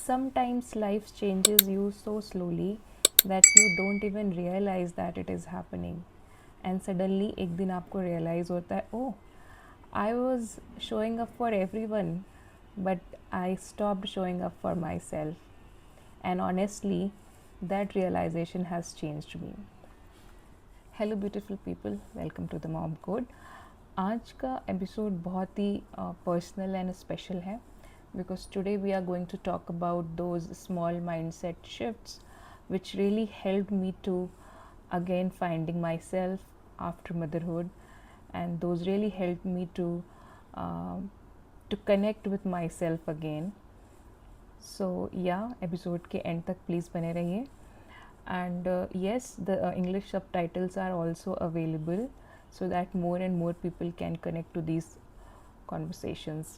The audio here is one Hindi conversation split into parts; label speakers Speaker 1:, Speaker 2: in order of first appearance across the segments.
Speaker 1: Sometimes life changes you so slowly that you don't even realize that it is happening. And suddenly एक दिन आपको realize होता है, oh, I was showing up for everyone, but I stopped showing up for myself. And honestly, that realization has changed me. Hello beautiful people, welcome to the mom code. आज का एपिसोड बहुत ही पर्सनल एंड स्पेशल है because today we are going to talk about those small mindset shifts which really helped me to again finding myself after motherhood, and those really helped me to connect with myself again. So yeah, episode के end तक please बने रहिए. And yes, the English subtitles are also available so that more and more people can connect to these conversations.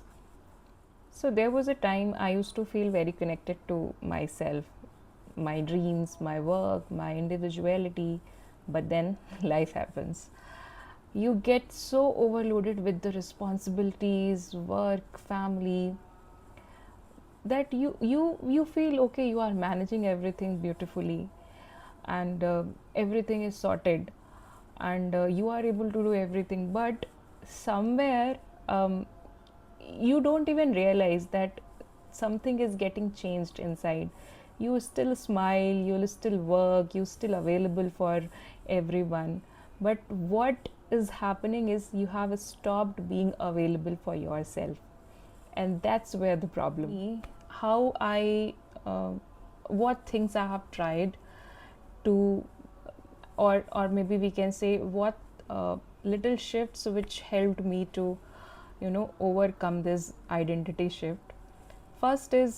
Speaker 1: So there was a time I used to feel very connected to myself, my dreams, my work, my individuality, but then life happens. You get so overloaded with the responsibilities, work, family, that you feel okay, you are managing everything beautifully, and everything is sorted, and you are able to do everything, but somewhere you don't even realize that something is getting changed inside. You still smile, you'll still work, you still available for everyone, but what is happening is you have stopped being available for yourself, and that's where the problem. How I what things I have tried to, or maybe we can say what little shifts which helped me to overcome this identity shift. First is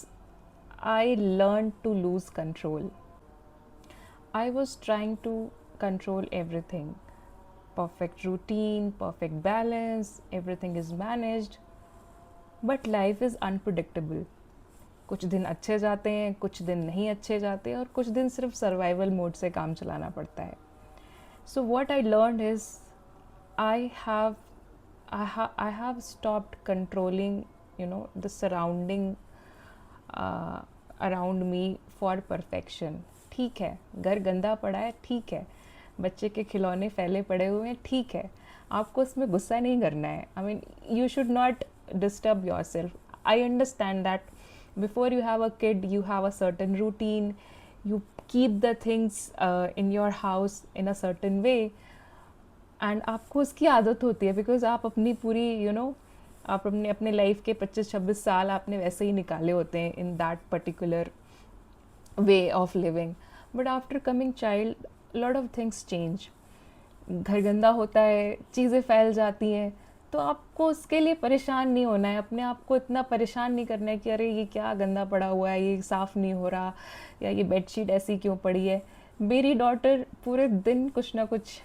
Speaker 1: I learned to lose control. I was trying to control everything, perfect routine, perfect balance, everything is managed, but life is unpredictable. कुछ दिन अच्छे जाते हैं, कुछ दिन नहीं अच्छे जाते हैं, और कुछ दिन सिर्फ सर्वाइवल मोड से काम चलाना पड़ता है. So what I learned is I have stopped controlling the surrounding around me for perfection. ठीक है, घर गंदा पड़ा है, ठीक है, बच्चे के खिलौने फैले पड़े हुए हैं, ठीक है, आपको उसमें गुस्सा नहीं करना है. I mean, you should not disturb yourself. I understand that before you have a kid, you have a certain routine, you keep the things in your house in a certain way, and आपको उसकी आदत होती है बिकॉज आप अपनी पूरी आप अपने लाइफ के 25-26 साल आपने वैसे ही निकाले होते हैं in that particular way of living. But after coming child, lot of things change. घर गंदा होता है, चीज़ें फैल जाती हैं, तो आपको उसके लिए परेशान नहीं होना है. अपने आप को इतना परेशान नहीं करना है कि अरे ये क्या गंदा पड़ा हुआ है, ये साफ़ नहीं हो रहा, या ये बेडशीट ऐसी क्यों पड़ी है. मेरी डॉटर पूरे दिन कुछ ना कुछ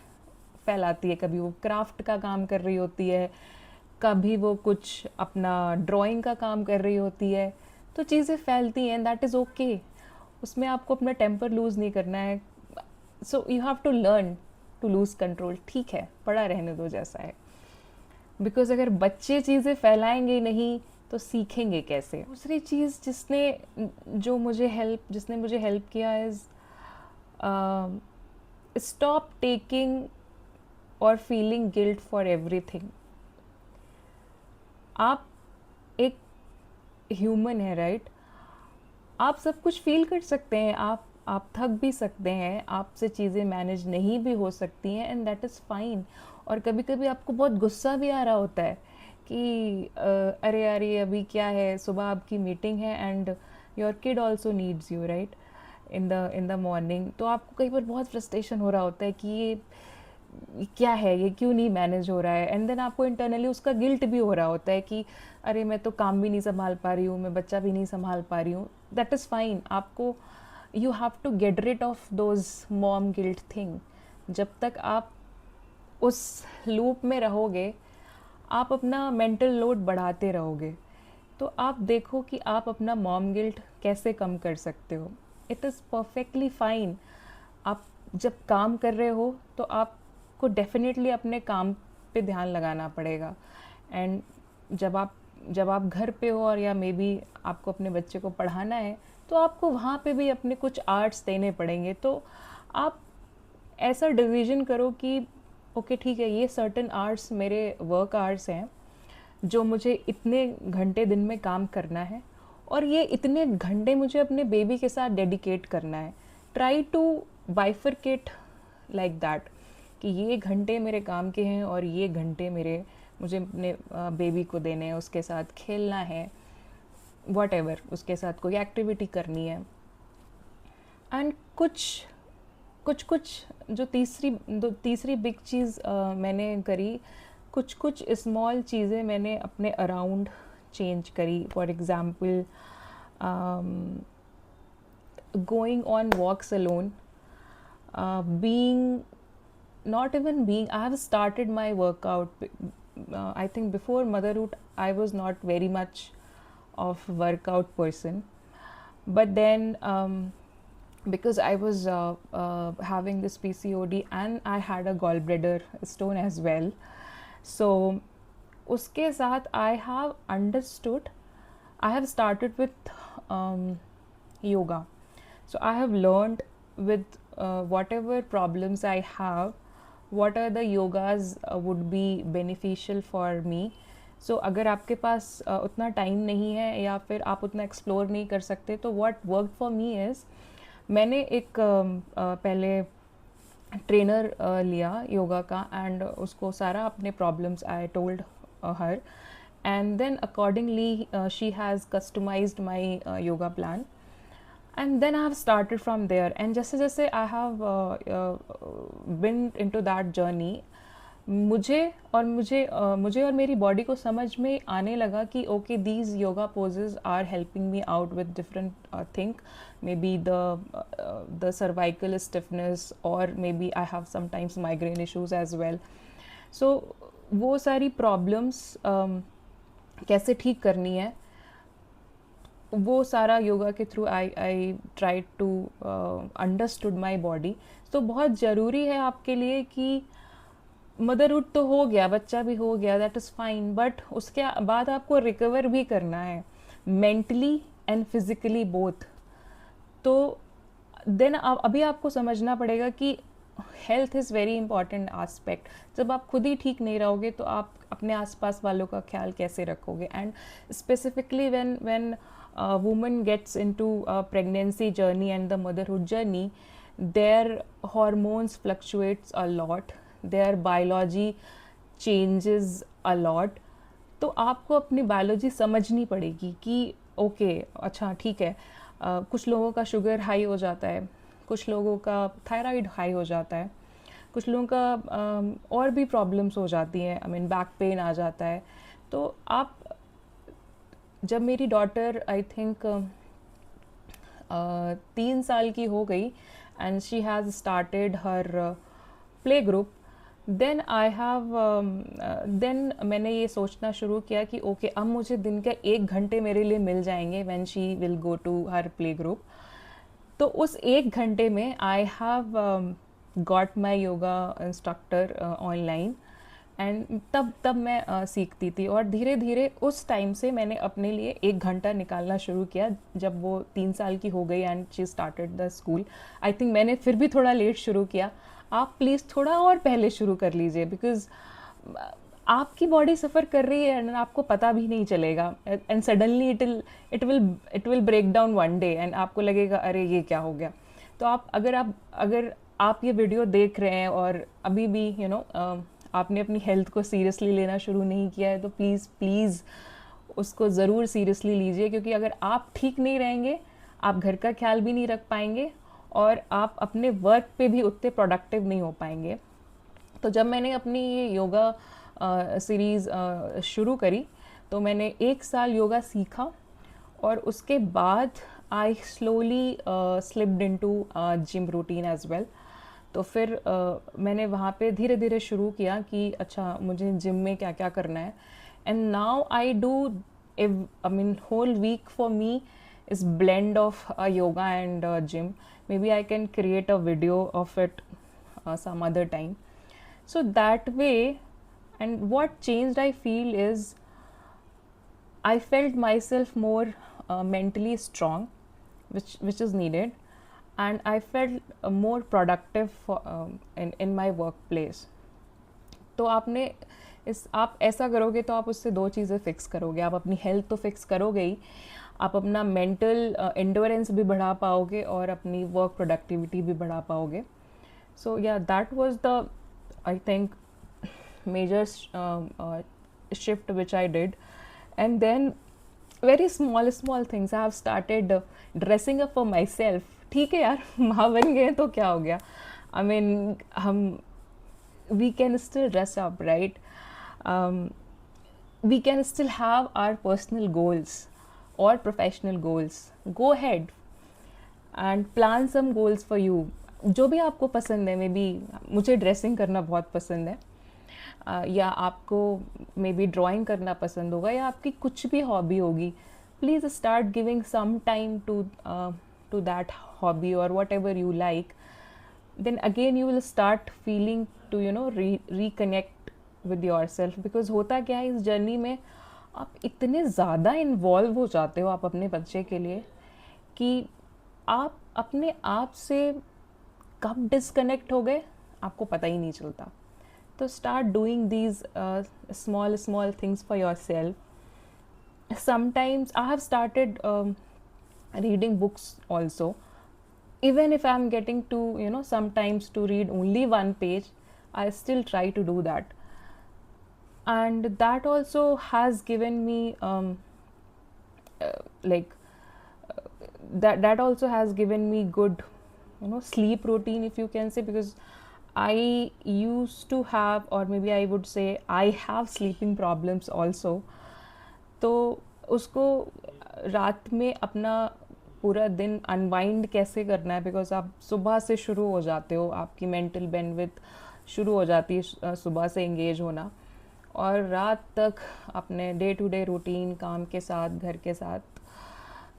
Speaker 1: फैलाती है. कभी वो क्राफ्ट का काम कर रही होती है, कभी वो कुछ अपना ड्राइंग का काम कर रही होती है, तो चीज़ें फैलती हैं. That is okay. उसमें आपको अपना टेम्पर लूज़ नहीं करना है. So you have to learn to lose control. ठीक है, पड़ा रहने दो जैसा है, बिकॉज अगर बच्चे चीज़ें फैलाएंगे नहीं तो सीखेंगे कैसे. दूसरी चीज़ जिसने मुझे हेल्प किया इज़ स्टॉप टेकिंग और फीलिंग गिल्ट फॉर एवरीथिंग. आप एक ह्यूमन है, राइट? आप सब कुछ फील कर सकते हैं, आप थक भी सकते हैं, आपसे चीज़ें मैनेज नहीं भी हो सकती हैं, एंड दैट इज़ फाइन. और कभी कभी आपको बहुत गुस्सा भी आ रहा होता है कि अरे यार ये अभी क्या है, सुबह आपकी मीटिंग है and your kid also needs you, right, in the morning. तो आपको कई बार बहुत फ्रस्ट्रेशन हो रहा होता है कि ये क्या है, ये क्यों नहीं मैनेज हो रहा है. एंड देन आपको इंटरनली उसका गिल्ट भी हो रहा होता है कि अरे मैं तो काम भी नहीं संभाल पा रही हूँ, मैं बच्चा भी नहीं संभाल पा रही हूँ. That is fine. आपको you have to get rid of those mom guilt thing. जब तक आप उस लूप में रहोगे, आप अपना मेंटल लोड बढ़ाते रहोगे. तो आप देखो कि आप अपना मॉम गिल्ट कैसे कम कर सकते हो. It is perfectly fine. आप जब काम कर रहे हो तो आपको डेफिनेटली अपने काम पे ध्यान लगाना पड़ेगा, एंड जब आप जब आप घर पे हो और या मे बी आपको अपने बच्चे को पढ़ाना है, तो आपको वहाँ पे भी अपने कुछ आर्ट्स देने पड़ेंगे। तो आप ऐसा डिवीज़न करो कि ओके ठीक है, ये सर्टेन आर्ट्स मेरे वर्क आर्ट्स हैं जो मुझे इतने घंटे दिन में काम करना है, और ये इतने घंटे मुझे अपने बेबी के साथ डेडिकेट करना है। Try to bifurcate like that, कि ये घंटे मेरे काम के हैं और ये घंटे मुझे अपने बेबी को देने हैं, उसके साथ खेलना है, वॉट एवर, उसके साथ कोई एक्टिविटी करनी है। एंड कुछ कुछ जो तीसरी बिग चीज़ मैंने करी, कुछ स्मॉल चीज़ें मैंने अपने अराउंड चेंज करी। For example, going on walks alone, being not even being I have started my workout. I think before motherhood I was not very much of workout person, but then because I was having this PCOD and I had a gallbladder stone as well, so उसके साथ I have understood, I have started with yoga. So I have learned with whatever problems I have, what are the yogas would be beneficial for me. So अगर आपके पास उतना टाइम नहीं है या फिर आप उतना एक्सप्लोर नहीं कर सकते, तो what worked for me is, मैंने एक पहले ट्रेनर लिया योगा का, एंड उसको सारा अपने problems I told her, and then accordingly she has customized my yoga plan, and then I have started from there. And जैसे जैसे I have been into that journey, मुझे और मेरी बॉडी को समझ में आने लगा कि okay, these yoga poses are helping me out with different thing, maybe the cervical stiffness, और maybe I have sometimes migraine issues as well. So वो सारी प्रॉब्लम्स कैसे ठीक करनी है, वो सारा योगा के through I try to understood my body. तो बहुत ज़रूरी है आपके लिए कि मदरहुड तो हो गया, बच्चा भी हो गया, दैट इज़ फाइन, बट उसके बाद आपको रिकवर भी करना है, मेंटली एंड फिज़िकली बोथ। तो देन अभी आपको समझना पड़ेगा कि health is very important aspect. जब आप खुद ही ठीक नहीं रहोगे तो आप अपने आसपास वालों का ख्याल कैसे रखोगे। And specifically when woman gets into a pregnancy journey and the motherhood journey, their hormones fluctuates a lot, their biology changes a lot. तो आपको अपनी बायोलॉजी समझनी पड़ेगी कि ओके अच्छा ठीक है, कुछ लोगों का शुगर हाई हो जाता है, कुछ लोगों का थायराइड हाई हो जाता है, कुछ लोगों का और भी प्रॉब्लम्स हो जाती हैं, आई मीन बैक पेन आ जाता है। तो आप, जब मेरी डॉटर आई थिंक 3 साल की हो गई and she has started her play group, then मैंने ये सोचना शुरू किया कि ओके अब मुझे दिन के 1 घंटे मेरे लिए मिल जाएंगे when she will go to her play group. तो उस 1 घंटे में I have got my yoga instructor online, and तब मैं सीखती थी। और धीरे धीरे उस टाइम से मैंने अपने लिए 1 घंटा निकालना शुरू किया जब वो 3 साल की हो गई and she started the school. I think मैंने फिर भी थोड़ा लेट शुरू किया, आप प्लीज़ थोड़ा और पहले शुरू कर लीजिए, बिकॉज आपकी बॉडी सफ़र कर रही है एंड आपको पता भी नहीं चलेगा, and suddenly it will break down one day and आपको लगेगा अरे ये क्या हो गया। तो अगर आप ये वीडियो देख रहे हैं और अभी भी आपने अपनी हेल्थ को सीरियसली लेना शुरू नहीं किया है, तो प्लीज़ उसको ज़रूर सीरियसली लीजिए, क्योंकि अगर आप ठीक नहीं रहेंगे आप घर का ख्याल भी नहीं रख पाएंगे और आप अपने वर्क पे भी उतने प्रोडक्टिव नहीं हो पाएंगे। तो जब मैंने अपनी ये योगा सीरीज़ शुरू करी, तो मैंने 1 साल योगा सीखा और उसके बाद I slowly slipped into gym routine as well. तो फिर मैंने वहाँ पे धीरे धीरे शुरू किया कि अच्छा मुझे जिम में क्या क्या करना है, and now I do, I mean whole week for me is blend of yoga and gym. Maybe I can create a video of it some other time. So that way, and what changed I feel is I felt myself more mentally strong, which is needed, and I felt more productive for in my workplace. तो आपने आप ऐसा करोगे तो आप उससे दो चीज़ें फ़िक्स करोगे, आप अपनी हेल्थ तो फ़िक्स करोगे ही, आप अपना मेंटल एंडोरेंस भी बढ़ा पाओगे और अपनी वर्क प्रोडक्टिविटी भी बढ़ा पाओगे. So yeah, that was the, I think, major shift which I did. And then very small things I have started dressing up for myself. ठीक है यार, माँ बन गए तो क्या हो गया. I mean, हम we can still dress up, right? um, we can still have our personal goals or professional goals. Go ahead and plan some goals for you. जो भी आपको पसंद है, मे बी मुझे ड्रेसिंग करना बहुत पसंद है, या आपको मे बी ड्राइंग करना पसंद होगा, या आपकी कुछ भी हॉबी होगी. Please start giving some time to that hobby और whatever you like. then again you will start feeling to reconnect with yourself. because होता क्या है इस जर्नी में, आप इतने ज़्यादा इन्वॉल्व हो जाते हो आप अपने बच्चे के लिए कि आप अपने आप से कब डिस्कनेक्ट हो गए आपको पता ही नहीं चलता. तो start doing these small things for your self. Sometimes I have started reading books also. Even if I'm getting to sometimes to read only one page, I still try to do that. And that also has given me like that also has given me good sleep routine, if you can say, because I used to have, or maybe I would say I have sleeping problems also. तो उसको रात में अपना पूरा दिन अनवाइंड कैसे करना है, बिकॉज आप सुबह से शुरू हो जाते हो, आपकी मेंटल बैंडविड्थ शुरू हो जाती है सुबह से एंगेज होना, और रात तक अपने डे टू डे रूटीन काम के साथ घर के साथ,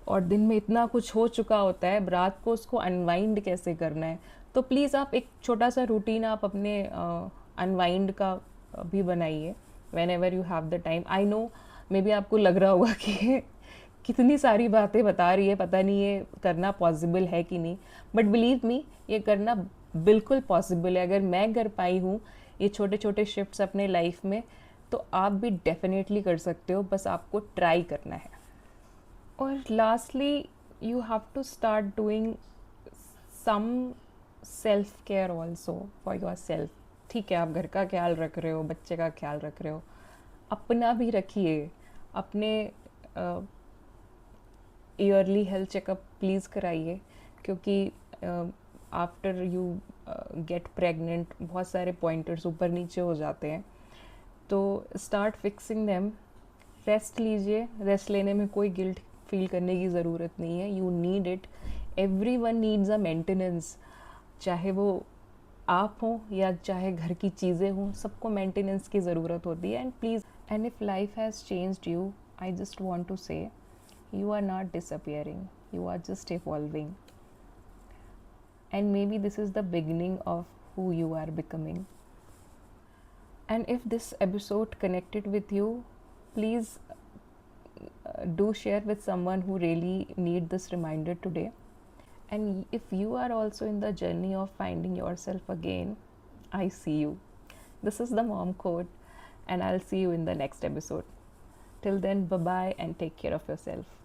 Speaker 1: और दिन में इतना कुछ हो चुका होता है, रात को उसको अनवाइंड कैसे करना है. तो प्लीज़ आप एक छोटा सा रूटीन आप अपने अनवाइंड का भी बनाइए when ever you have the time. I know may be आपको लग रहा होगा कि कितनी सारी बातें बता रही है, पता नहीं ये करना पॉसिबल है कि नहीं, बट बिलीव मी ये करना बिल्कुल पॉसिबल है. अगर मैं कर पाई हूँ ये छोटे छोटे शिफ्ट्स अपने लाइफ में, तो आप भी डेफिनेटली कर सकते हो, बस आपको ट्राई करना है. और lastly you have to start doing some self care also for your self. ठीक है, आप घर का ख्याल रख रहे हो, बच्चे का ख्याल रख रहे हो, अपना भी रखिए. अपने ईयरली हेल्थ चेकअप प्लीज़ कराइए, क्योंकि आफ्टर यू गेट प्रेग्नेंट बहुत सारे पॉइंटर्स ऊपर नीचे हो जाते हैं. तो स्टार्ट फिक्सिंग देम. रेस्ट लीजिए, रेस्ट लेने में कोई गिल्ट फील करने की ज़रूरत नहीं है. You need it. Every one needs a maintenance. चाहे वो आप हो या चाहे घर की चीज़ें हों, सबको मेंटेनेंस की ज़रूरत होती है. And please, and if life has changed you, I just want to say you are not disappearing, you are just evolving, and maybe this is the beginning of who you are becoming. And if this episode connected with you, please do share with someone who really need this reminder today. And if you are also in the journey of finding yourself again, I see you. This is the Mom Code, and I'll see you in the next episode. Till then, bye bye and take care of yourself.